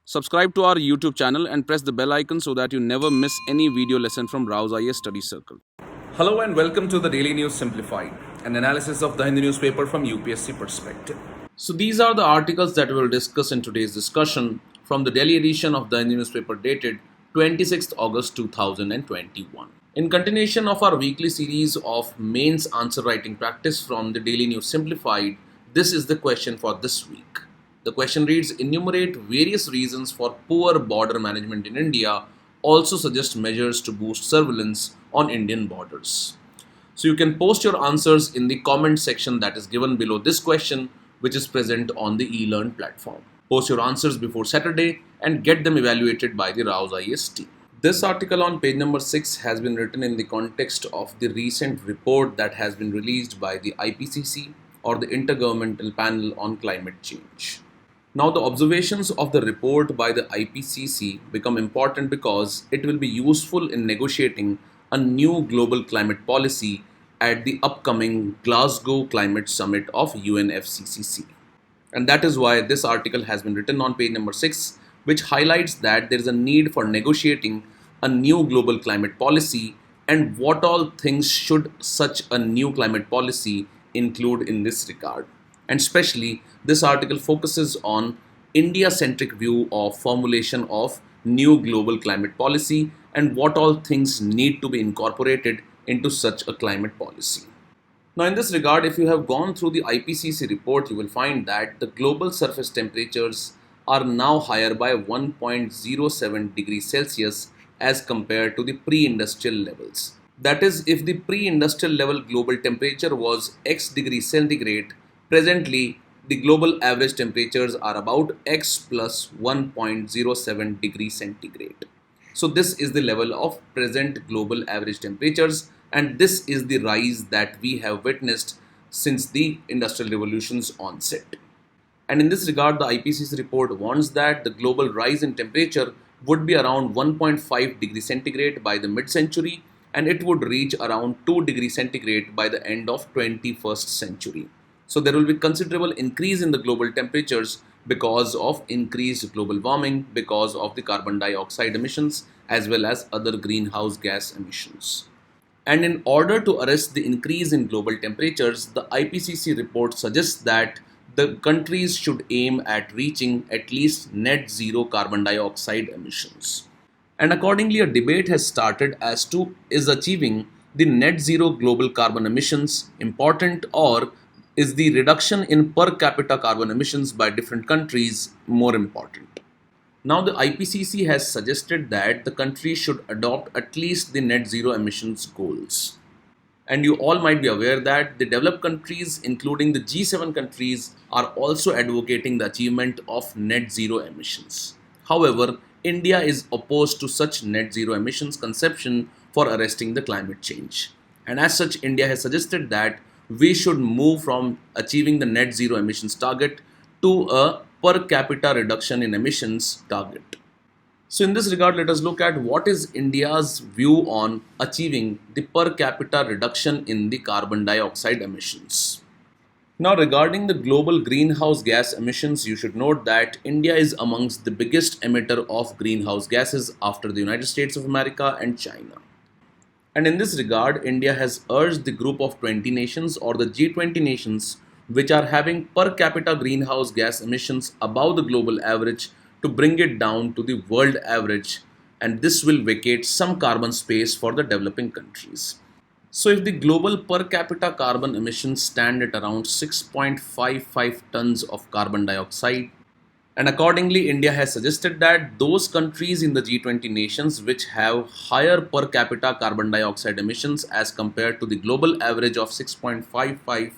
Subscribe to our YouTube channel and press the bell icon so that you never miss any video lesson from Rao's IAS Study Circle. Hello and welcome to the Daily News Simplified, an analysis of the Hindu newspaper from UPSC perspective. So these are the articles that we will discuss in today's discussion from the Delhi edition of the Hindu newspaper dated 26th August 2021. In continuation of our weekly series of mains answer writing practice from the Daily News Simplified, this is the question for this week. The question reads, enumerate various reasons for poor border management in India, also suggest measures to boost surveillance on Indian borders. So you can post your answers in the comment section that is given below this question, which is present on the eLearn platform. Post your answers before Saturday and get them evaluated by the Rao's IAS team. This article on page number 6 has been written in the context of the recent report that has been released by the IPCC, or the Intergovernmental Panel on Climate Change. Now, the observations of the report by the IPCC become important because it will be useful in negotiating a new global climate policy at the upcoming Glasgow Climate Summit of UNFCCC. And that is why this article has been written on page number 6, which highlights that there is a need for negotiating a new global climate policy and what all things should such a new climate policy include in this regard. And especially, this article focuses on India-centric view of formulation of new global climate policy and what all things need to be incorporated into such a climate policy. Now, in this regard, if you have gone through the IPCC report, you will find that the global surface temperatures are now higher by 1.07 degrees Celsius as compared to the pre-industrial levels. That is, if the pre-industrial level global temperature was X degrees centigrade, presently, the global average temperatures are about X plus 1.07 degrees centigrade. So this is the level of present global average temperatures, and this is the rise that we have witnessed since the Industrial Revolution's onset. And in this regard, the IPCC report warns that the global rise in temperature would be around 1.5 degrees centigrade by the mid-century, and it would reach around 2 degrees centigrade by the end of 21st century. So there will be considerable increase in the global temperatures because of increased global warming, because of the carbon dioxide emissions, as well as other greenhouse gas emissions. And in order to arrest the increase in global temperatures, the IPCC report suggests that the countries should aim at reaching at least net zero carbon dioxide emissions. And accordingly, a debate has started as to is achieving the net zero global carbon emissions important, or is the reduction in per capita carbon emissions by different countries more important? Now, the IPCC has suggested that the countries should adopt at least the net zero emissions goals. And you all might be aware that the developed countries, including the G7 countries, are also advocating the achievement of net zero emissions. However, India is opposed to such net zero emissions conception for arresting the climate change. And as such, India has suggested that we should move from achieving the net zero emissions target to a per capita reduction in emissions target. So in this regard, let us look at what is India's view on achieving the per capita reduction in the carbon dioxide emissions. Now, regarding the global greenhouse gas emissions, you should note that India is amongst the biggest emitter of greenhouse gases after the United States of America and China. And in this regard, India has urged the group of 20 nations, or the G20 nations, which are having per capita greenhouse gas emissions above the global average, to bring it down to the world average, and this will vacate some carbon space for the developing countries. So if the global per capita carbon emissions stand at around 6.55 tons of carbon dioxide, and accordingly, India has suggested that those countries in the G20 nations which have higher per capita carbon dioxide emissions as compared to the global average of 6.55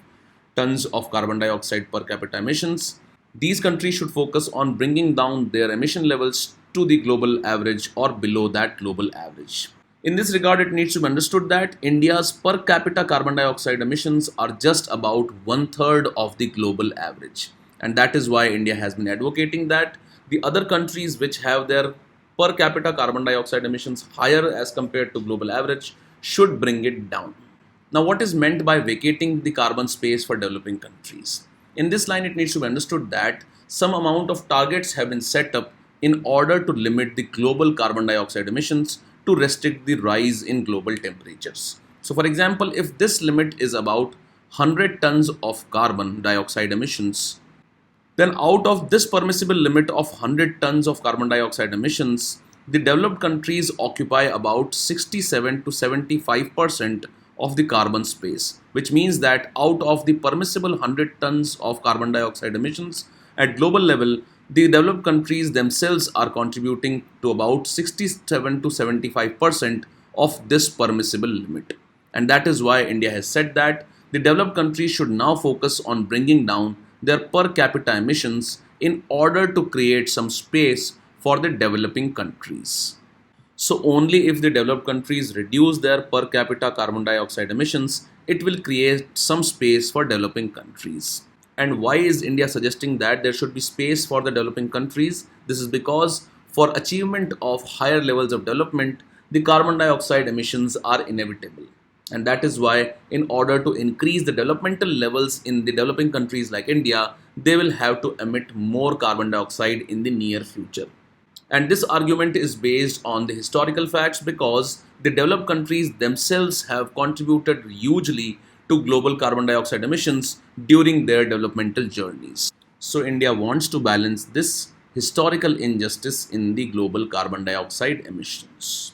tons of carbon dioxide per capita emissions, these countries should focus on bringing down their emission levels to the global average or below that global average. In this regard, it needs to be understood that India's per capita carbon dioxide emissions are just about one-third of the global average. And that is why India has been advocating that the other countries which have their per capita carbon dioxide emissions higher as compared to global average should bring it down. Now, what is meant by vacating the carbon space for developing countries? In this line, it needs to be understood that some amount of targets have been set up in order to limit the global carbon dioxide emissions to restrict the rise in global temperatures. So, for example, if this limit is about 100 tons of carbon dioxide emissions, then out of this permissible limit of 100 tons of carbon dioxide emissions, the developed countries occupy about 67 to 75% of the carbon space, which means that out of the permissible 100 tons of carbon dioxide emissions at global level, the developed countries themselves are contributing to about 67 to 75% of this permissible limit. And that is why India has said that the developed countries should now focus on bringing down their per capita emissions in order to create some space for the developing countries. So, only if the developed countries reduce their per capita carbon dioxide emissions, it will create some space for developing countries. And why is India suggesting that there should be space for the developing countries? This is because for achievement of higher levels of development, the carbon dioxide emissions are inevitable. And that is why, in order to increase the developmental levels in the developing countries like India, they will have to emit more carbon dioxide in the near future. And this argument is based on the historical facts because the developed countries themselves have contributed hugely to global carbon dioxide emissions during their developmental journeys. So, India wants to balance this historical injustice in the global carbon dioxide emissions.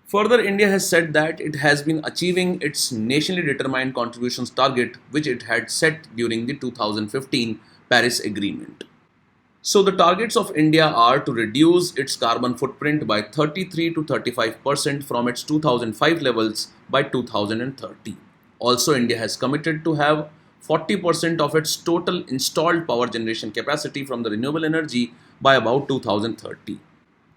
Further, India has said that it has been achieving its nationally determined contributions target, which it had set during the 2015 Paris Agreement. So, the targets of India are to reduce its carbon footprint by 33 to 35% from its 2005 levels by 2030. Also, India has committed to have 40% of its total installed power generation capacity from the renewable energy by about 2030.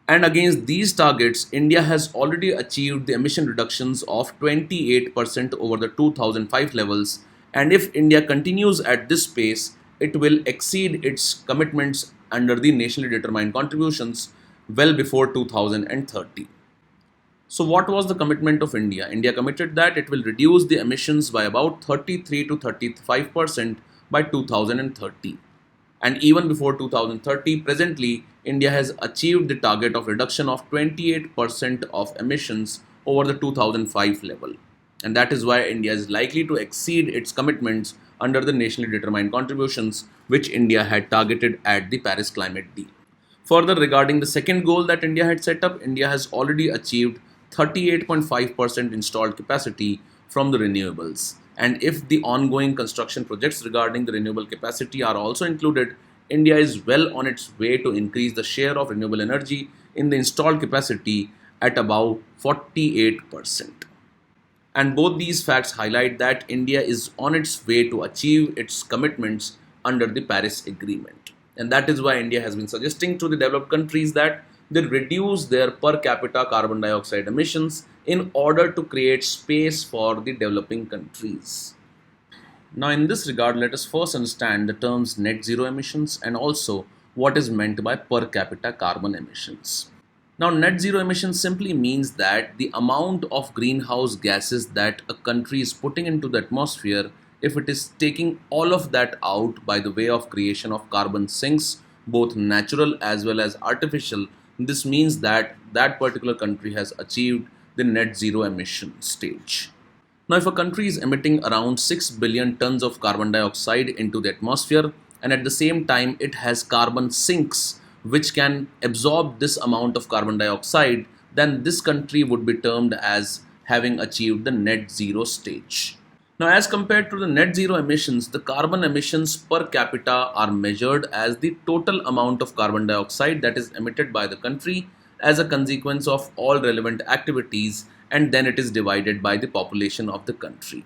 And against these targets, India has already achieved the emission reductions of 28% over the 2005 levels. And if India continues at this pace, it will exceed its commitments under the nationally determined contributions well before 2030. So, what was the commitment of India? India committed that it will reduce the emissions by about 33 to 35% by 2030. And even before 2030, presently, India has achieved the target of reduction of 28% of emissions over the 2005 level. And that is why India is likely to exceed its commitments under the nationally determined contributions which India had targeted at the Paris Climate Deal. Further, regarding the second goal that India had set up, India has already achieved 38.5% installed capacity from the renewables. And if the ongoing construction projects regarding the renewable capacity are also included, India is well on its way to increase the share of renewable energy in the installed capacity at about 48%. And both these facts highlight that India is on its way to achieve its commitments under the Paris Agreement. And that is why India has been suggesting to the developed countries that they reduce their per capita carbon dioxide emissions in order to create space for the developing countries. Now, in this regard, let us first understand the terms net zero emissions and also what is meant by per capita carbon emissions. Now, net zero emissions simply means that the amount of greenhouse gases that a country is putting into the atmosphere, if it is taking all of that out by the way of creation of carbon sinks, both natural as well as artificial, this means that that particular country has achieved the net zero emission stage. Now, if a country is emitting around 6 billion tons of carbon dioxide into the atmosphere and at the same time it has carbon sinks which can absorb this amount of carbon dioxide, then this country would be termed as having achieved the net zero stage. Now, as compared to the net zero emissions, the carbon emissions per capita are measured as the total amount of carbon dioxide that is emitted by the country as a consequence of all relevant activities, and then it is divided by the population of the country.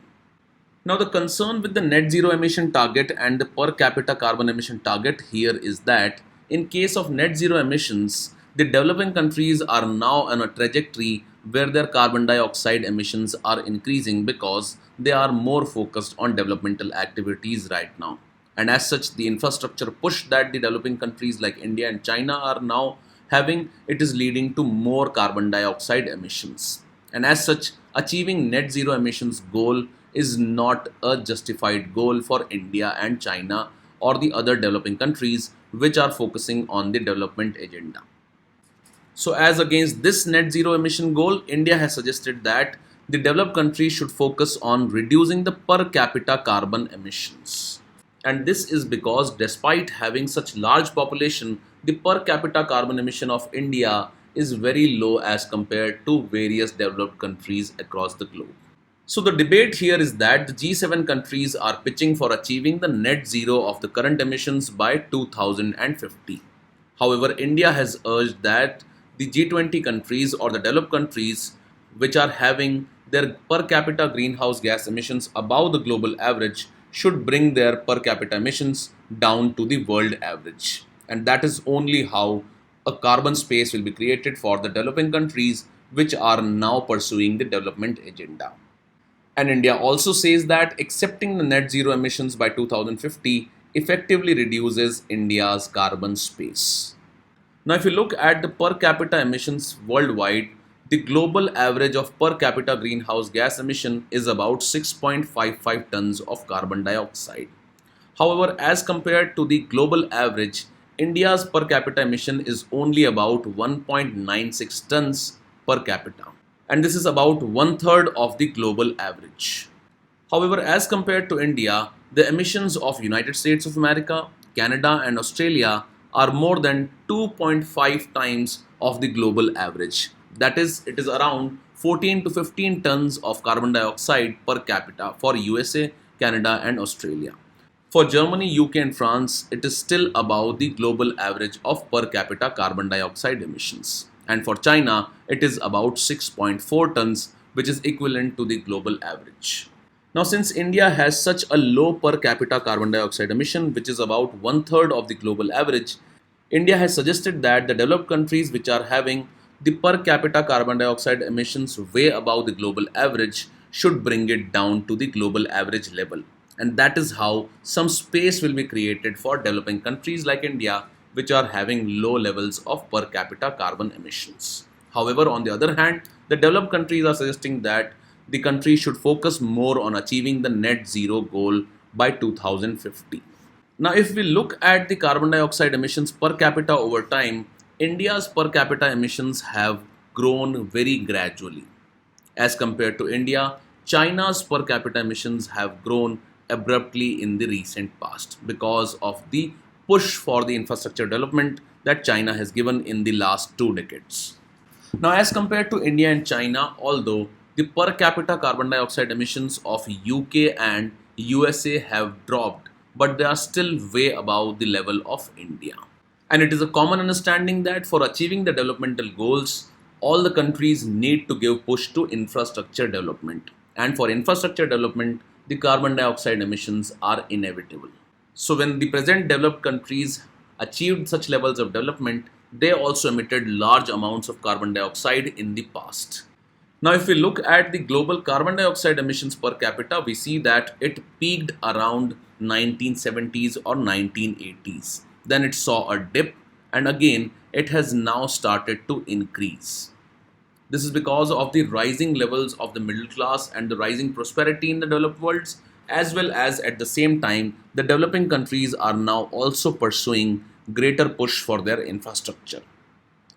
Now, the concern with the net zero emission target and the per capita carbon emission target here is that in case of net zero emissions, the developing countries are now on a trajectory where their carbon dioxide emissions are increasing because they are more focused on developmental activities right now. And as such, the infrastructure push that the developing countries like India and China are now having, it is leading to more carbon dioxide emissions. And as such, achieving net zero emissions goal is not a justified goal for India and China or the other developing countries which are focusing on the development agenda. So, as against this net zero emission goal, India has suggested that the developed countries should focus on reducing the per capita carbon emissions. And this is because despite having such large population, the per capita carbon emission of India is very low as compared to various developed countries across the globe. So the debate here is that the G7 countries are pitching for achieving the net zero of the current emissions by 2050. However, India has urged that the G20 countries or the developed countries which are having their per capita greenhouse gas emissions above the global average should bring their per capita emissions down to the world average. And that is only how a carbon space will be created for the developing countries which are now pursuing the development agenda. And India also says that accepting the net zero emissions by 2050 effectively reduces India's carbon space. Now, if you look at the per capita emissions worldwide, the global average of per capita greenhouse gas emission is about 6.55 tons of carbon dioxide. However, as compared to the global average, India's per capita emission is only about 1.96 tons per capita, and this is about one third of the global average. However, as compared to India, the emissions of United States of America, Canada and Australia are more than 2.5 times of the global average. That is, it is around 14 to 15 tons of carbon dioxide per capita for USA, Canada and Australia. For Germany, UK and France, it is still above the global average of per capita carbon dioxide emissions. And for China, it is about 6.4 tons, which is equivalent to the global average. Now, since India has such a low per capita carbon dioxide emission, which is about one third of the global average, India has suggested that the developed countries which are having the per capita carbon dioxide emissions way above the global average should bring it down to the global average level. And that is how some space will be created for developing countries like India, which are having low levels of per capita carbon emissions. However, on the other hand, the developed countries are suggesting that the country should focus more on achieving the net zero goal by 2050. Now, if we look at the carbon dioxide emissions per capita over time, India's per capita emissions have grown very gradually. As compared to India, China's per capita emissions have grown abruptly in the recent past because of the push for the infrastructure development that China has given in the last 2 decades. Now, as compared to India and China, although the per capita carbon dioxide emissions of UK and USA have dropped, but they are still way above the level of India. And it is a common understanding that for achieving the developmental goals, all the countries need to give push to infrastructure development. And for infrastructure development, the carbon dioxide emissions are inevitable. So when the present developed countries achieved such levels of development, they also emitted large amounts of carbon dioxide in the past. Now, if we look at the global carbon dioxide emissions per capita, we see that it peaked around 1970s or 1980s. Then it saw a dip, and again it has now started to increase. This is because of the rising levels of the middle class and the rising prosperity in the developed worlds, as well as at the same time the developing countries are now also pursuing greater push for their infrastructure.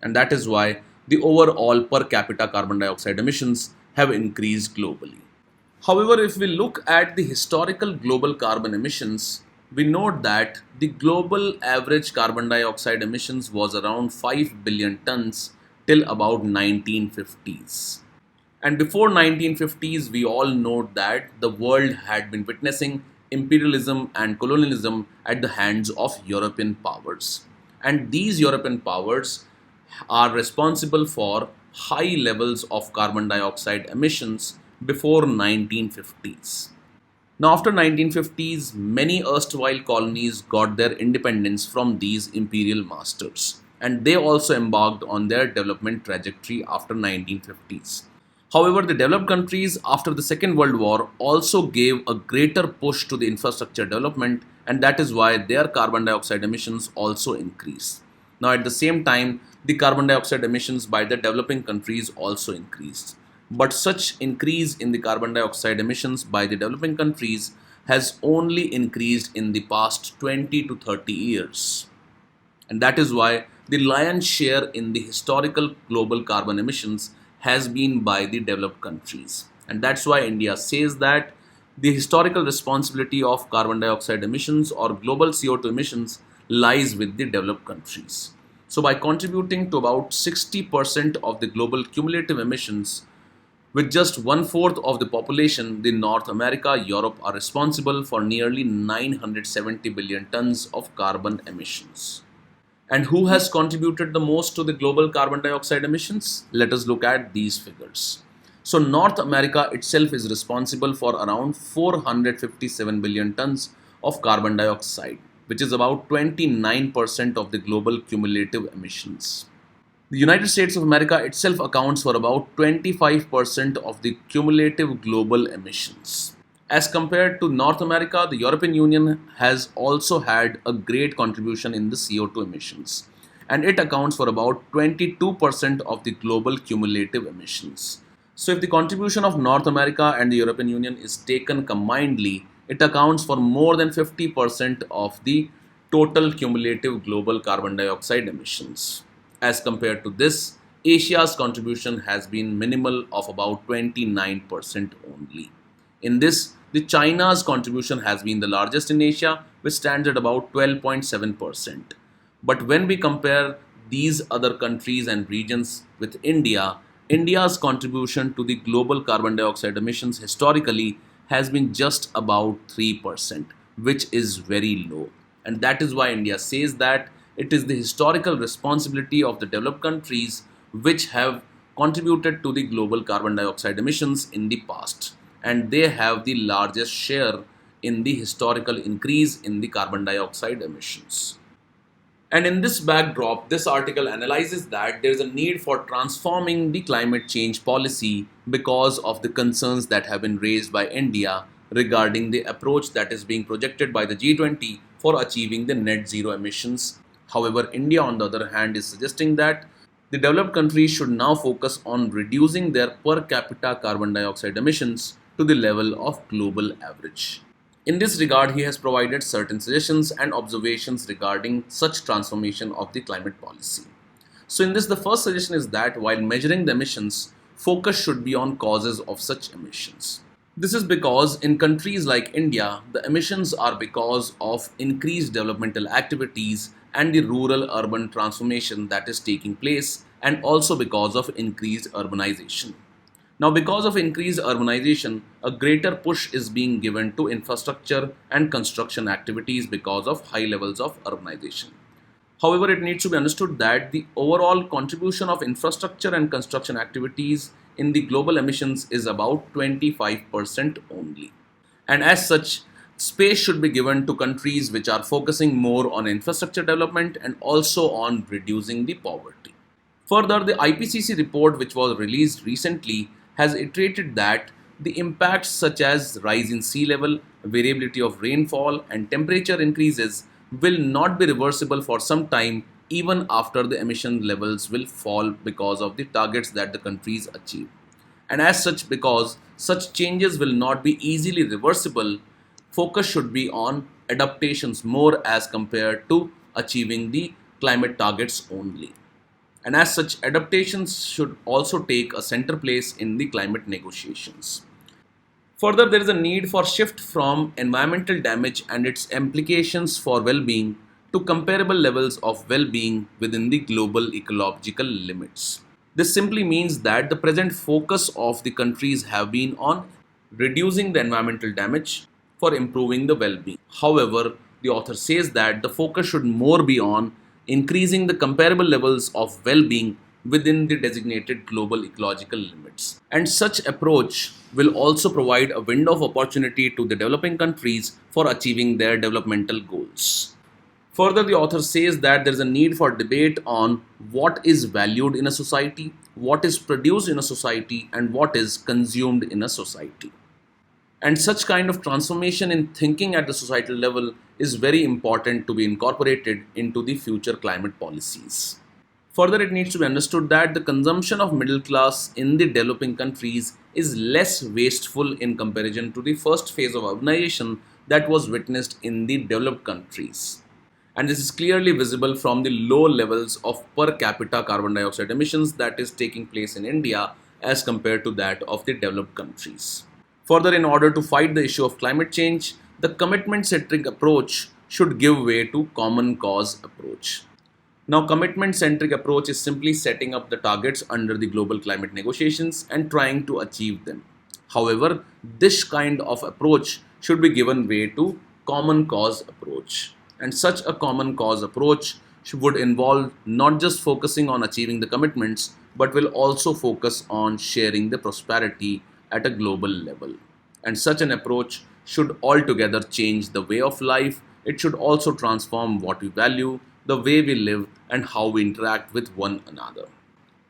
And that is why the overall per capita carbon dioxide emissions have increased globally. However, if we look at the historical global carbon emissions, we note that the global average carbon dioxide emissions was around 5 billion tons till about 1950s. And before 1950s, we all note that the world had been witnessing imperialism and colonialism at the hands of European powers. And these European powers are responsible for high levels of carbon dioxide emissions before 1950s. Now, after 1950s, many erstwhile colonies got their independence from these imperial masters, and they also embarked on their development trajectory after 1950s. However, the developed countries after the Second World War also gave a greater push to the infrastructure development, and that is why their carbon dioxide emissions also increased. Now, at the same time, the carbon dioxide emissions by the developing countries also increased. But such increase in the carbon dioxide emissions by the developing countries has only increased in the past 20 to 30 years. And that is why the lion's share in the historical global carbon emissions has been by the developed countries. And that's why India says that the historical responsibility of carbon dioxide emissions or global CO2 emissions lies with the developed countries. So, by contributing to about 60% of the global cumulative emissions, with just one fourth of the population, the North America, Europe are responsible for nearly 970 billion tons of carbon emissions. And who has contributed the most to the global carbon dioxide emissions? Let us look at these figures. So, North America itself is responsible for around 457 billion tons of carbon dioxide, which is about 29% of the global cumulative emissions. The United States of America itself accounts for about 25% of the cumulative global emissions. As compared to North America, the European Union has also had a great contribution in the CO2 emissions, and it accounts for about 22% of the global cumulative emissions. So, if the contribution of North America and the European Union is taken combinedly, it accounts for more than 50% of the total cumulative global carbon dioxide emissions. As compared to this, Asia's contribution has been minimal of about 29% only. In this, the China's contribution has been the largest in Asia, which stands at about 12.7%. But when we compare these other countries and regions with India, India's contribution to the global carbon dioxide emissions historically has been just about 3%, which is very low. And that is why India says that it is the historical responsibility of the developed countries which have contributed to the global carbon dioxide emissions in the past. And they have the largest share in the historical increase in the carbon dioxide emissions. And in this backdrop, this article analyzes that there is a need for transforming the climate change policy because of the concerns that have been raised by India regarding the approach that is being projected by the G20 for achieving the net zero emissions. However, India, on the other hand, is suggesting that the developed countries should now focus on reducing their per capita carbon dioxide emissions to the level of global average. In this regard, he has provided certain suggestions and observations regarding such transformation of the climate policy. So, in this, the first suggestion is that while measuring the emissions, focus should be on causes of such emissions. This is because in countries like India, the emissions are because of increased developmental activities and the rural urban transformation that is taking place, and also because of increased urbanization. Now, because of increased urbanization, a greater push is being given to infrastructure and construction activities because of high levels of urbanization. However, it needs to be understood that the overall contribution of infrastructure and construction activities in the global emissions is about 25% only. And as such, space should be given to countries which are focusing more on infrastructure development and also on reducing the poverty. Further, the IPCC report, which was released recently, has iterated that the impacts such as rise in sea level, variability of rainfall, and temperature increases will not be reversible for some time, even after the emission levels will fall because of the targets that the countries achieve. And as such, because such changes will not be easily reversible, focus should be on adaptations more as compared to achieving the climate targets only. And as such, adaptations should also take a center place in the climate negotiations. Further, there is a need for shift from environmental damage and its implications for well-being to comparable levels of well-being within the global ecological limits. This simply means that the present focus of the countries have been on reducing the environmental damage for improving the well-being. However, the author says that the focus should more be on increasing the comparable levels of well-being within the designated global ecological limits. And such approach will also provide a window of opportunity to the developing countries for achieving their developmental goals. Further, the author says that there is a need for debate on what is valued in a society, what is produced in a society, and what is consumed in a society. And such kind of transformation in thinking at the societal level is very important to be incorporated into the future climate policies. Further, it needs to be understood that the consumption of middle class in the developing countries is less wasteful in comparison to the first phase of urbanization that was witnessed in the developed countries. And this is clearly visible from the low levels of per capita carbon dioxide emissions that is taking place in India as compared to that of the developed countries. Further, in order to fight the issue of climate change, the commitment-centric approach should give way to common cause approach. Now, commitment-centric approach is simply setting up the targets under the global climate negotiations and trying to achieve them. However, this kind of approach should be given way to common cause approach. And such a common cause approach would involve not just focusing on achieving the commitments, but will also focus on sharing the prosperity at a global level. And such an approach should altogether change the way of life. It should also transform what we value, the way we live, and how we interact with one another.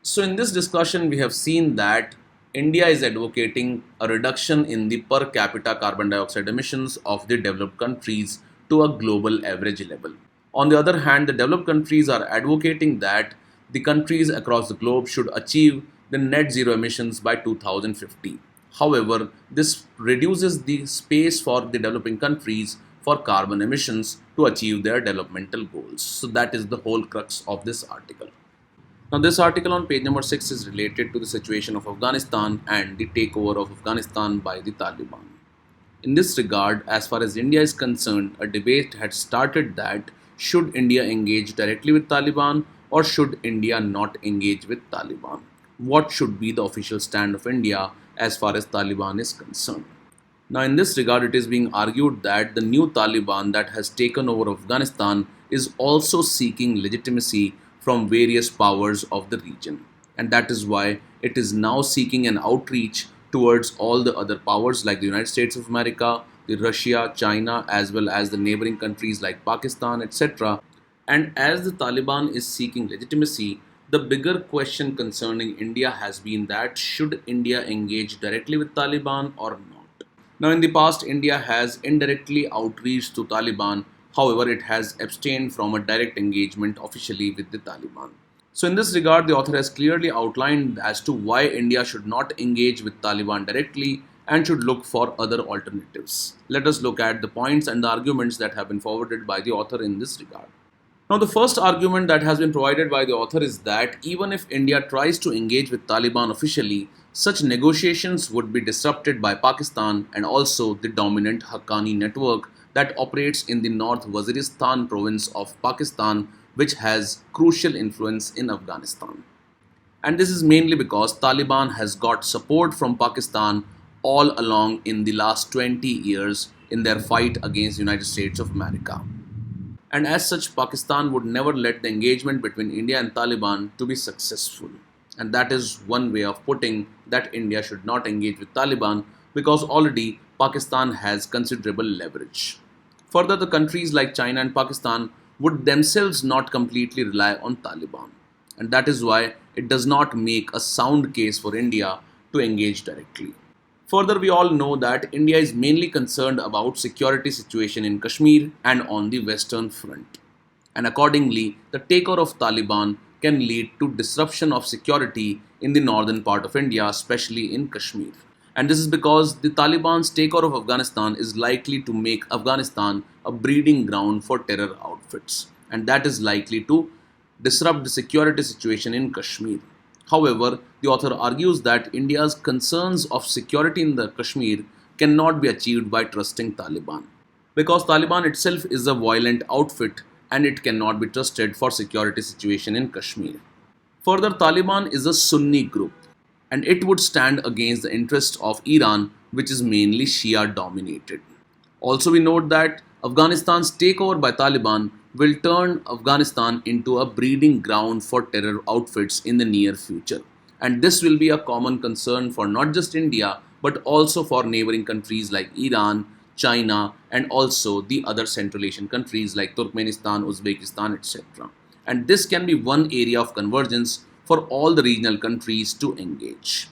So, in this discussion, we have seen that India is advocating a reduction in the per capita carbon dioxide emissions of the developed countries to a global average level. On the other hand, the developed countries are advocating that the countries across the globe should achieve the net zero emissions by 2050. However, this reduces the space for the developing countries for carbon emissions to achieve their developmental goals. So, that is the whole crux of this article. Now, this article on page number 6 is related to the situation of Afghanistan and the takeover of Afghanistan by the Taliban. In this regard, as far as India is concerned, a debate had started that should India engage directly with Taliban or should India not engage with Taliban? What should be the official stand of India as far as Taliban is concerned? Now, in this regard, it is being argued that the new Taliban that has taken over Afghanistan is also seeking legitimacy from various powers of the region. And that is why it is now seeking an outreach towards all the other powers like the United States of America, the Russia, China, as well as the neighboring countries like Pakistan, etc. And as the Taliban is seeking legitimacy, the bigger question concerning India has been that should India engage directly with Taliban or not? Now, in the past, India has indirectly outreached to Taliban. However, it has abstained from a direct engagement officially with the Taliban. So, in this regard, the author has clearly outlined as to why India should not engage with Taliban directly and should look for other alternatives. Let us look at the points and the arguments that have been forwarded by the author in this regard. Now, the first argument that has been provided by the author is that even if India tries to engage with Taliban officially, such negotiations would be disrupted by Pakistan and also the dominant Haqqani network that operates in the North Waziristan province of Pakistan, which has crucial influence in Afghanistan. And this is mainly because Taliban has got support from Pakistan all along in the last 20 years in their fight against the United States of America. And as such, Pakistan would never let the engagement between India and Taliban to be successful. And that is one way of putting that India should not engage with Taliban because already Pakistan has considerable leverage. Further, the countries like China and Pakistan would themselves not completely rely on Taliban. And that is why it does not make a sound case for India to engage directly. Further, we all know that India is mainly concerned about security situation in Kashmir and on the Western Front. And accordingly, the takeover of Taliban can lead to disruption of security in the northern part of India, especially in Kashmir. And this is because the Taliban's takeover of Afghanistan is likely to make Afghanistan a breeding ground for terror outfits. And that is likely to disrupt the security situation in Kashmir. However, the author argues that India's concerns of security in the Kashmir cannot be achieved by trusting Taliban. Because Taliban itself is a violent outfit and it cannot be trusted for security situation in Kashmir. Further, Taliban is a Sunni group and it would stand against the interests of Iran, which is mainly Shia dominated. Also, we note that Afghanistan's takeover by Taliban will turn Afghanistan into a breeding ground for terror outfits in the near future. And this will be a common concern for not just India, but also for neighboring countries like Iran, China, and also the other Central Asian countries like Turkmenistan, Uzbekistan, etc. And this can be one area of convergence for all the regional countries to engage.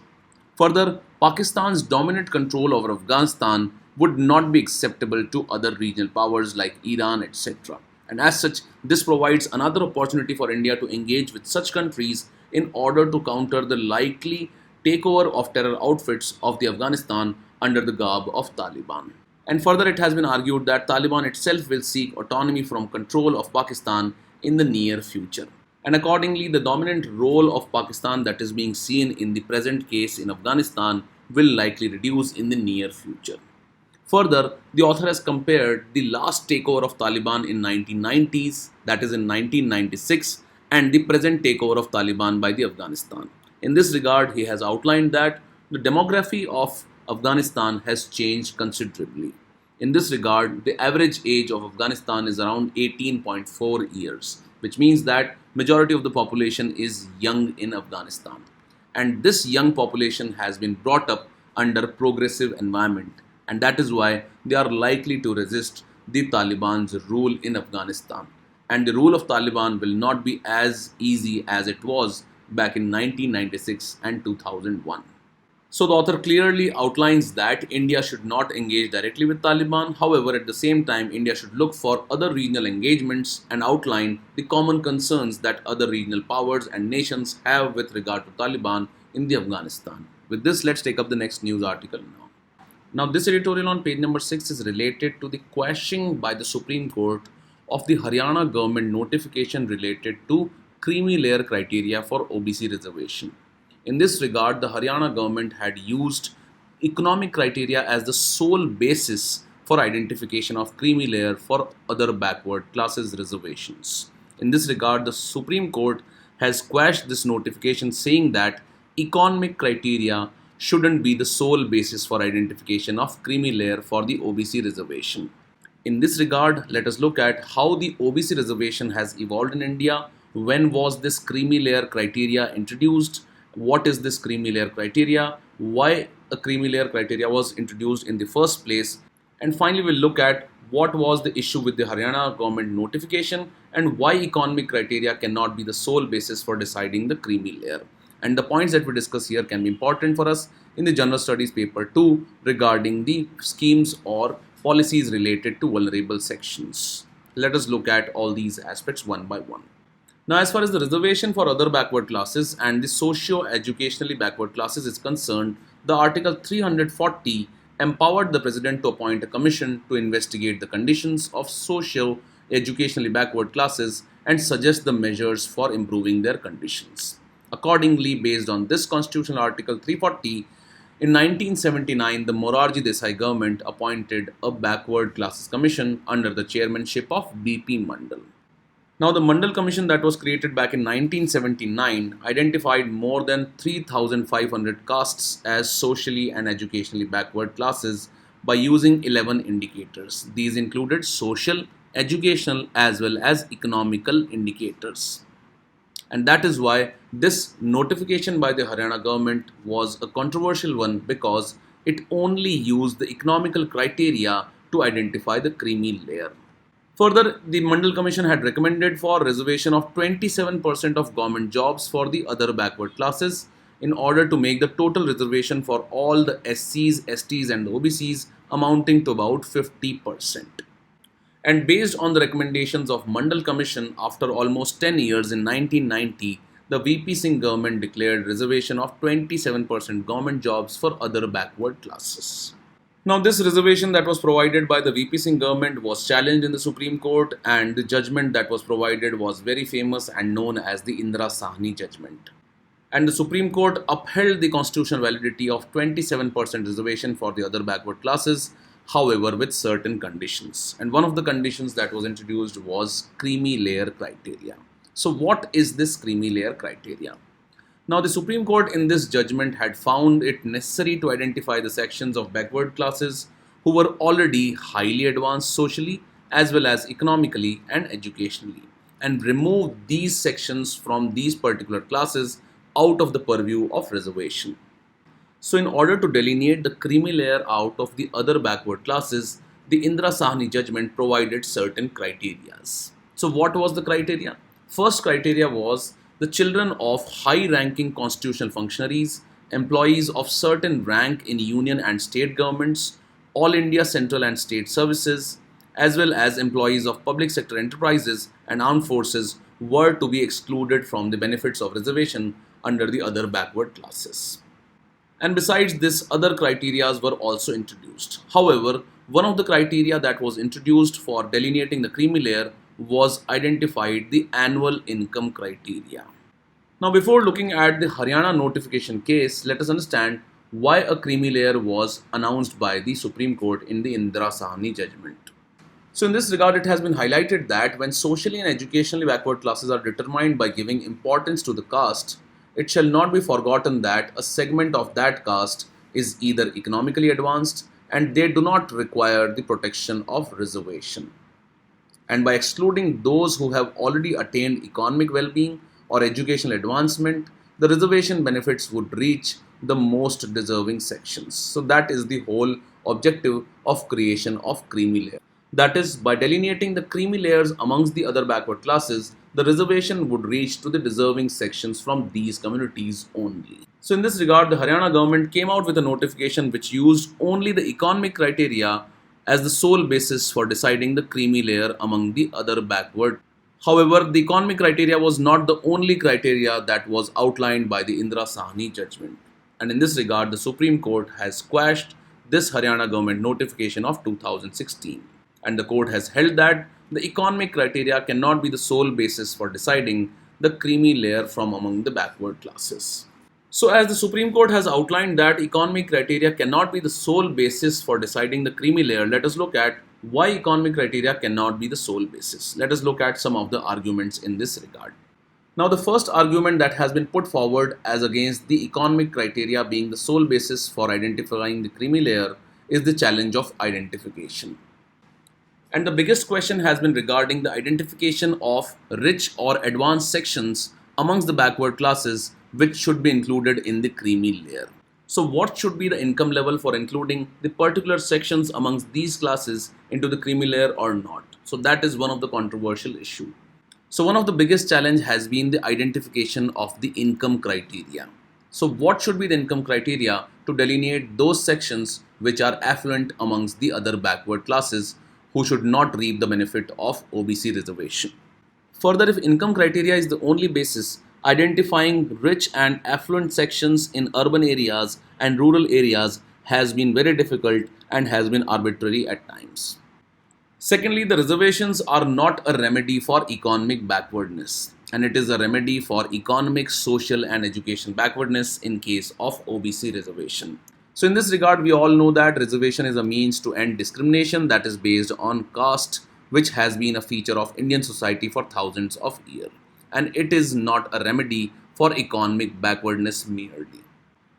Further, Pakistan's dominant control over Afghanistan would not be acceptable to other regional powers like Iran, etc. And as such, this provides another opportunity for India to engage with such countries in order to counter the likely takeover of terror outfits of the Afghanistan under the garb of Taliban. And further, it has been argued that Taliban itself will seek autonomy from control of Pakistan in the near future. And accordingly, the dominant role of Pakistan that is being seen in the present case in Afghanistan will likely reduce in the near future. Further, the author has compared the last takeover of Taliban in 1990s, that is in 1996, and the present takeover of Taliban by the Afghanistan. In this regard, he has outlined that the demography of Afghanistan has changed considerably. In this regard, the average age of Afghanistan is around 18.4 years, which means that majority of the population is young in Afghanistan. And this young population has been brought up under progressive environment, and that is why they are likely to resist the Taliban's rule in Afghanistan. And the rule of Taliban will not be as easy as it was back in 1996 and 2001. So the author clearly outlines that India should not engage directly with Taliban. However, at the same time, India should look for other regional engagements and outline the common concerns that other regional powers and nations have with regard to Taliban in the Afghanistan. With this, let's take up the next news article now. Now, this editorial on page number 6 is related to the quashing by the Supreme Court of the Haryana government notification related to creamy layer criteria for OBC reservation. In this regard, the Haryana government had used economic criteria as the sole basis for identification of creamy layer for other backward classes reservations. In this regard, the Supreme Court has quashed this notification, saying that economic criteria shouldn't be the sole basis for identification of creamy layer for the OBC reservation. In this regard, let us look at how the OBC reservation has evolved in India. When was this creamy layer criteria introduced? What is this creamy layer criteria? Why a creamy layer criteria was introduced in the first place? And finally, we'll look at what was the issue with the Haryana government notification and why economic criteria cannot be the sole basis for deciding the creamy layer. And the points that we discuss here can be important for us in the General Studies paper 2 regarding the schemes or policies related to vulnerable sections. Let us look at all these aspects one by one. Now, as far as the reservation for other backward classes and the socio-educationally backward classes is concerned, the Article 340 empowered the President to appoint a commission to investigate the conditions of socio-educationally backward classes and suggest the measures for improving their conditions. Accordingly, based on this constitutional Article 340, in 1979, the Morarji Desai government appointed a backward classes commission under the chairmanship of B.P. Mandal. Now, the Mandal Commission that was created back in 1979 identified more than 3,500 castes as socially and educationally backward classes by using 11 indicators. These included social, educational, as well as economical indicators. And that is why this notification by the Haryana government was a controversial one, because it only used the economical criteria to identify the creamy layer. Further, the Mandal Commission had recommended for reservation of 27% of government jobs for the other backward classes in order to make the total reservation for all the SCs, STs and OBCs amounting to about 50%. And based on the recommendations of Mandal Commission, after almost 10 years in 1990, the VP Singh government declared reservation of 27% government jobs for other backward classes. Now, this reservation that was provided by the VP Singh government was challenged in the Supreme Court, and the judgment that was provided was very famous and known as the Indira Sahni judgment. And the Supreme Court upheld the constitutional validity of 27% reservation for the other backward classes, however, with certain conditions. And one of the conditions that was introduced was creamy layer criteria. So what is this creamy layer criteria? Now, the Supreme Court in this judgment had found it necessary to identify the sections of backward classes who were already highly advanced socially as well as economically and educationally, and remove these sections from these particular classes out of the purview of reservation. So, in order to delineate the creamy layer out of the other backward classes, the Indira Sahni judgment provided certain criteria. So, what was the criteria? First criteria was the children of high-ranking constitutional functionaries, employees of certain rank in union and state governments, all India central and state services, as well as employees of public sector enterprises and armed forces were to be excluded from the benefits of reservation under the other backward classes. And besides this, other criteria were also introduced. However, one of the criteria that was introduced for delineating the creamy layer was identified the annual income criteria. Now, before looking at the Haryana notification case, let us understand why a creamy layer was announced by the Supreme Court in the Indira Sahni judgment. So, in this regard, it has been highlighted that when socially and educationally backward classes are determined by giving importance to the caste, it shall not be forgotten that a segment of that caste is either economically advanced and they do not require the protection of reservation. And by excluding those who have already attained economic well being or educational advancement, the reservation benefits would reach the most deserving sections. So, that is the whole objective of creation of creamy layer. That is, by delineating the creamy layers amongst the other backward classes, the reservation would reach to the deserving sections from these communities only. So, in this regard, the Haryana government came out with a notification which used only the economic criteria as the sole basis for deciding the creamy layer among the other backward. However, the economic criteria was not the only criteria that was outlined by the Indira Sahni judgment. And in this regard, the Supreme Court has quashed this Haryana government notification of 2016. And the court has held that the economic criteria cannot be the sole basis for deciding the creamy layer from among the backward classes. So, as the Supreme Court has outlined that economic criteria cannot be the sole basis for deciding the creamy layer, let us look at why economic criteria cannot be the sole basis. Let us look at some of the arguments in this regard. Now, the first argument that has been put forward as against the economic criteria being the sole basis for identifying the creamy layer is the challenge of identification. And the biggest question has been regarding the identification of rich or advanced sections amongst the backward classes which should be included in the creamy layer. So, what should be the income level for including the particular sections amongst these classes into the creamy layer or not? So, that is one of the controversial issue. So, one of the biggest challenge has been the identification of the income criteria. So, what should be the income criteria to delineate those sections which are affluent amongst the other backward classes who should not reap the benefit of OBC reservation? Further, if income criteria is the only basis, identifying rich and affluent sections in urban areas and rural areas has been very difficult and has been arbitrary at times. Secondly, the reservations are not a remedy for economic backwardness, and it is a remedy for economic, social, and education backwardness in case of OBC reservation. So, in this regard, we all know that reservation is a means to end discrimination that is based on caste, which has been a feature of Indian society for thousands of years. And it is not a remedy for economic backwardness merely.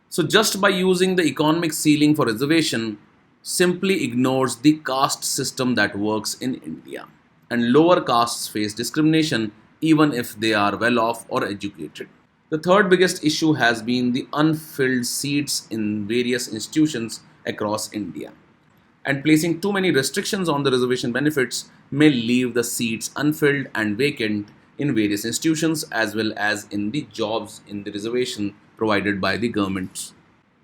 So, just by using the economic ceiling for reservation simply ignores the caste system that works in India. And lower castes face discrimination even if they are well off or educated. The third biggest issue has been the unfilled seats in various institutions across India. And placing too many restrictions on the reservation benefits may leave the seats unfilled and vacant in various institutions as well as in the jobs in the reservation provided by the governments.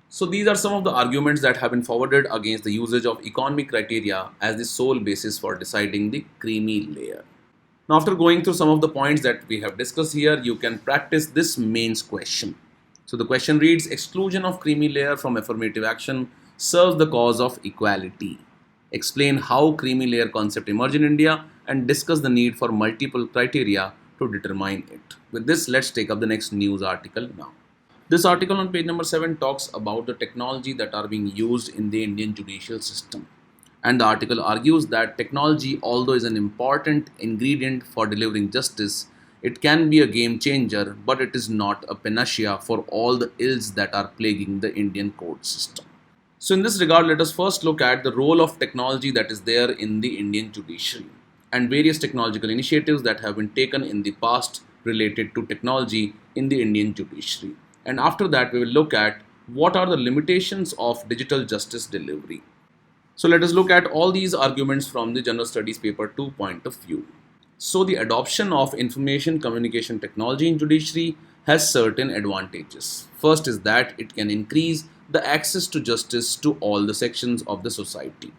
So, these are some of the arguments that have been forwarded against the usage of economic criteria as the sole basis for deciding the creamy layer. Now, after going through some of the points that we have discussed here, you can practice this mains question. So, the question reads: exclusion of creamy layer from affirmative action serves the cause of equality. Explain how creamy layer concept emerged in India and discuss the need for multiple criteria to determine it. With this, let's take up the next news article now. This article on page number 7 talks about the technology that are being used in the Indian judicial system. And the article argues that technology, although is an important ingredient for delivering justice, it can be a game changer, but it is not a panacea for all the ills that are plaguing the Indian court system. So, in this regard, let us first look at the role of technology that is there in the Indian judiciary and various technological initiatives that have been taken in the past related to technology in the Indian judiciary. And after that, we will look at what are the limitations of digital justice delivery. So, let us look at all these arguments from the General Studies paper 2 point of view. So, the adoption of information communication technology in judiciary has certain advantages. First is that it can increase the access to justice to all the sections of the society.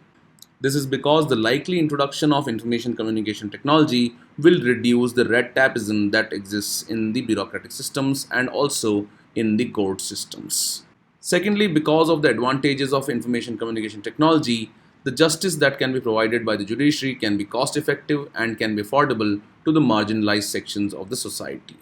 This is because the likely introduction of information communication technology will reduce the red tapeism that exists in the bureaucratic systems and also in the court systems. Secondly, because of the advantages of information communication technology, the justice that can be provided by the judiciary can be cost effective and can be affordable to the marginalized sections of the society.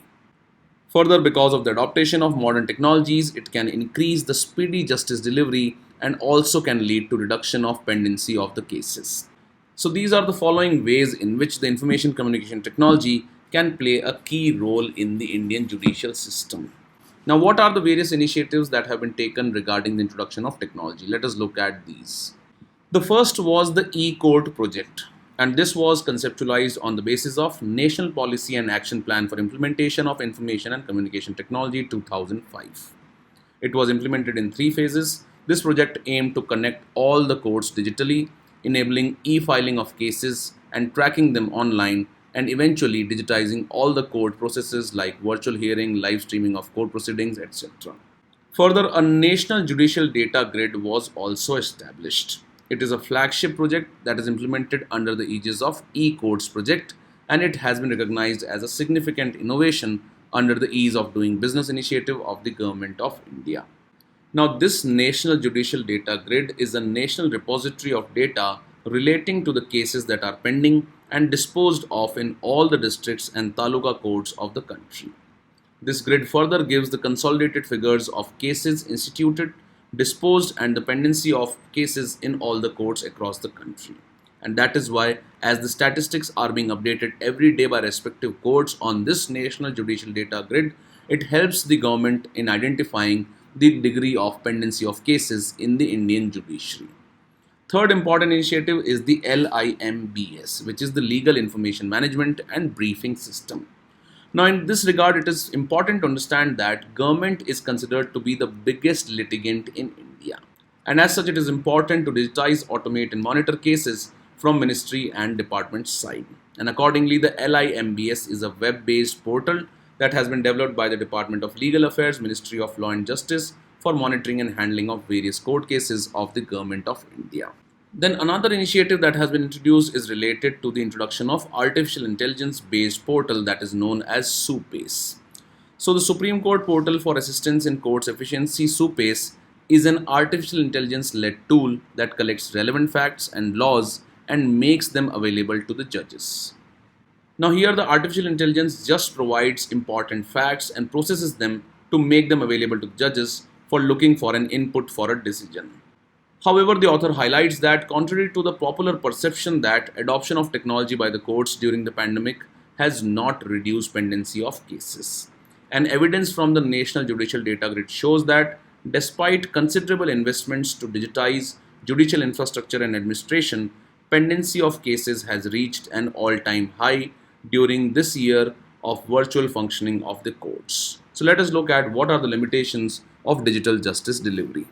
Further, because of the adoption of modern technologies, it can increase the speedy justice delivery and also can lead to reduction of pendency of the cases. So these are the following ways in which the information communication technology can play a key role in the Indian judicial system. Now, what are the various initiatives that have been taken regarding the introduction of technology? Let us look at these. The first was the e-court project, and this was conceptualized on the basis of National Policy and Action Plan for Implementation of Information and Communication Technology 2005. It was implemented in 3 phases. This project aimed to connect all the courts digitally, enabling e-filing of cases and tracking them online, and eventually digitizing all the court processes like virtual hearing, live streaming of court proceedings, etc. Further, a national judicial data grid was also established. It is a flagship project that is implemented under the aegis of e-courts project, and it has been recognized as a significant innovation under the ease of doing business initiative of the Government of India. Now, this National Judicial Data Grid is a national repository of data relating to the cases that are pending and disposed of in all the districts and taluka courts of the country. This grid further gives the consolidated figures of cases instituted, disposed, and the pendency of cases in all the courts across the country. And that is why, as the statistics are being updated every day by respective courts on this National Judicial Data Grid, it helps the government in identifying the degree of pendency of cases in the Indian judiciary. Third important initiative is the LIMBS, which is the Legal Information Management and Briefing System. Now, in this regard, it is important to understand that government is considered to be the biggest litigant in India. And as such, it is important to digitize, automate, and monitor cases from ministry and department side. And accordingly, the LIMBS is a web-based portal that has been developed by the Department of Legal Affairs, Ministry of Law and Justice for monitoring and handling of various court cases of the Government of India. Then another initiative that has been introduced is related to the introduction of artificial intelligence based portal that is known as SUPACE. So the Supreme Court Portal for Assistance in Courts Efficiency, SUPACE, is an artificial intelligence led tool that collects relevant facts and laws and makes them available to the judges. Now here the artificial intelligence just provides important facts and processes them to make them available to the judges for looking for an input for a decision. However, the author highlights that contrary to the popular perception that adoption of technology by the courts during the pandemic has not reduced pendency of cases. And evidence from the National Judicial Data Grid shows that despite considerable investments to digitize judicial infrastructure and administration, pendency of cases has reached an all-time high during this year of virtual functioning of the courts. So let us look at what are the limitations of digital justice delivery.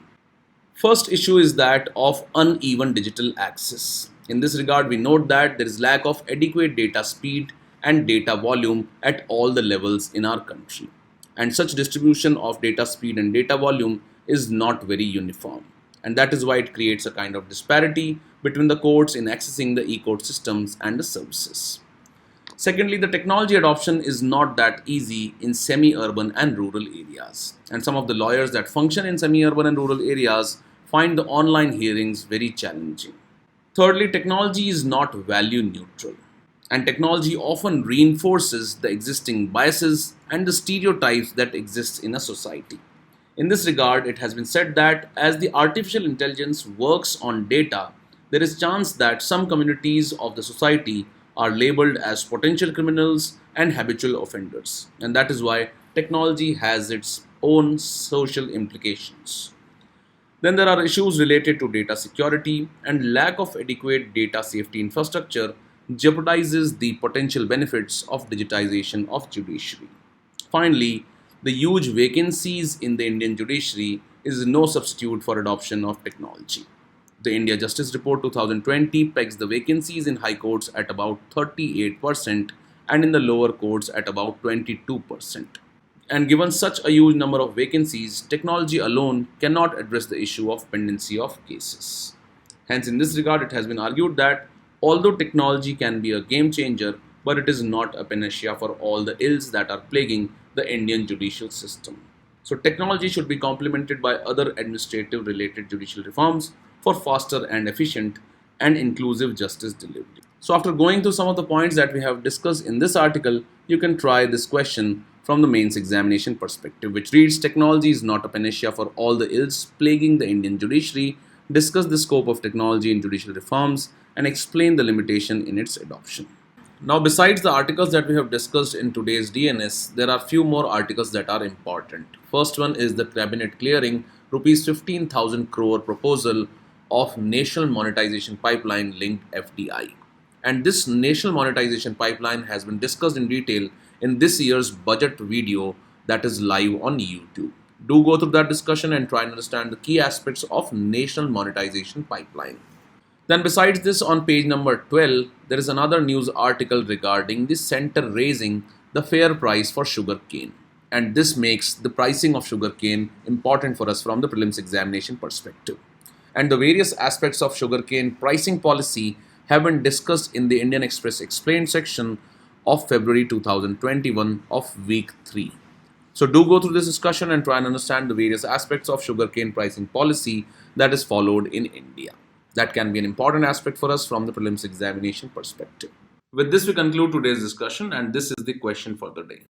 First issue is that of uneven digital access. In this regard, we note that there is lack of adequate data speed and data volume at all the levels in our country. And such distribution of data speed and data volume is not very uniform. And that is why it creates a kind of disparity between the courts in accessing the e-court systems and the services. Secondly, the technology adoption is not that easy in semi-urban and rural areas. And some of the lawyers that function in semi-urban and rural areas find the online hearings very challenging. Thirdly, technology is not value neutral. And technology often reinforces the existing biases and the stereotypes that exist in a society. In this regard, it has been said that as the artificial intelligence works on data, there is chance that some communities of the society are labeled as potential criminals and habitual offenders. And that is why technology has its own social implications. Then there are issues related to data security, and lack of adequate data safety infrastructure jeopardizes the potential benefits of digitization of judiciary. Finally, the huge vacancies in the Indian judiciary is no substitute for adoption of technology. The India Justice Report 2020 pegs the vacancies in high courts at about 38% and in the lower courts at about 22%. And given such a huge number of vacancies, technology alone cannot address the issue of pendency of cases. Hence, in this regard, it has been argued that although technology can be a game changer, but it is not a panacea for all the ills that are plaguing the Indian judicial system. So technology should be complemented by other administrative related judicial reforms for faster and efficient and inclusive justice delivery. So, after going through some of the points that we have discussed in this article, you can try this question from the mains examination perspective, which reads: Technology is not a panacea for all the ills plaguing the Indian judiciary. Discuss the scope of technology in judicial reforms and explain the limitation in its adoption. Now, besides the articles that we have discussed in today's DNS, there are few more articles that are important. First one is the cabinet clearing rupees 15,000 crore proposal of national monetization pipeline linked FDI. And this national monetization pipeline has been discussed in detail in this year's budget video that is live on YouTube. Do go through that discussion and try and understand the key aspects of national monetization pipeline. Then, besides this, on page number 12, there is another news article regarding the center raising the fair price for sugarcane. And this makes the pricing of sugarcane important for us from the prelims examination perspective. And the various aspects of sugarcane pricing policy have been discussed in the Indian Express Explained section of February 2021 of week 3. So do go through this discussion and try and understand the various aspects of sugarcane pricing policy that is followed in India. That can be an important aspect for us from the prelims examination perspective. With this, we conclude today's discussion, and this is the question for the day.